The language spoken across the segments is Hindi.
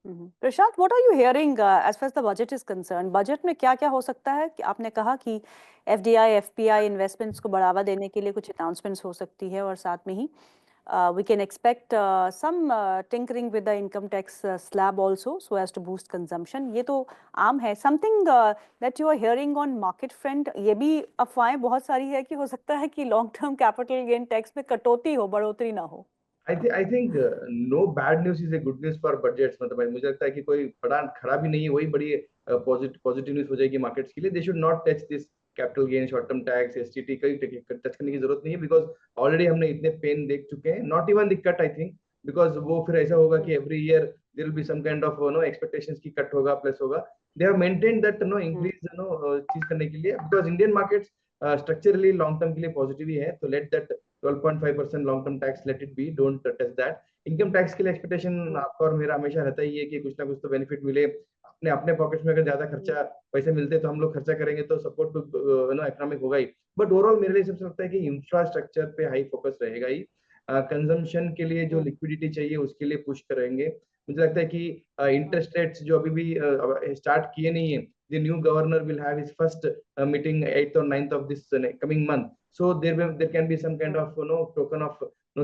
Prashant, what are you hearing as far as the budget is concern? Budget में क्या क्या हो सकता है? कि आपने कहा कि एफडीआई एफपीआई इन्वेस्टमेंट्स को बढ़ावा देने के लिए कुछ अनाउंसमेंट्स हो सकती है, और साथ में ही we can expect some tinkering with the income tax slab also so as to boost consumption. ये तो आम है. Something that you are hearing on market front, ये भी अफवाहें बहुत सारी है कि हो सकता है कि long term capital gain tax में कटौती हो, बढ़ोतरी ना हो. I think no bad news is a good news for budgets. मतलब भाई मुझे लगता है कि कोई बड़ा खराबी नहीं है, वही बड़ी पॉजिटिव न्यूज हो जाएगी मार्केट्स के लिए. They should not touch this capital gain, short term tax, STT कहीं टच करने की जरूरत नहीं है, बिकॉज ऑलरेडी हमने इतने पेन देख चुके हैं. Not even the cut, I think, because वो फिर ऐसा होगा कि every year there will be some kind of no expectations की कट होगा प्लस होगा. They have maintained that no increase no चीज करने के लिए, because Indian markets structurally long term के लिए पॉजिटिव ही है. तो let that 12.5% long term tax, let it be, don't touch that. Income tax के लिए एक्सपेक्टेशन आपका और मेरा हमेशा रहता ही है कि कुछ ना कुछ तो बेनिफिट मिले. अपने अपने पॉकेट्स में अगर ज्यादा खर्चा पैसे मिलते तो हम लोग खर्चा करेंगे, तो सपोर्ट टू नो इकोनॉमिक होगा ही. बट ओवरऑल मेरे लिए सबसे लगता है कि इंफ्रास्ट्रक्चर पे हाई फोकस रहेगा ही. कंजम्पशन के लिए जो लिक्विडिटी चाहिए उसके लिए पुश करेंगे. मुझे लगता है कि इंटरेस्ट रेट्स जो अभी भी स्टार्ट किए नहीं है, the new governor will have his first meeting 8th or 9th of this coming month. So there can be some kind of token of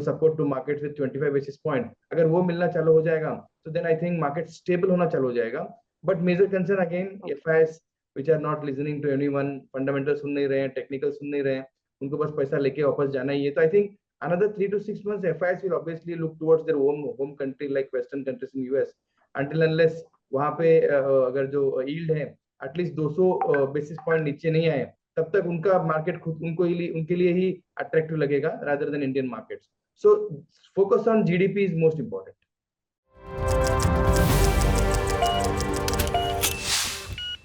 support to markets with 25 basis point. अगर वो मिलना चालू हो जाएगा तो then I think market stable होना चालू हो जाएगा. But major concern again, FIs which are not listening to anyone, fundamental सुन नहीं रहे हैं, technical सुन नहीं रहे हैं, उनको बस पैसा लेके वापस जाना ही है. तो I think another 3 to 6 months FIs will obviously look towards their home country like western countries in US, until unless वहां पे अगर जो yield है एटलीस्ट 200 बेसिस पॉइंट नीचे नहीं आए, तब तक उनका मार्केट खुद उनके लिए ही अट्रैक्टिव लगेगा rather than Indian markets. So focus on GDP is most important.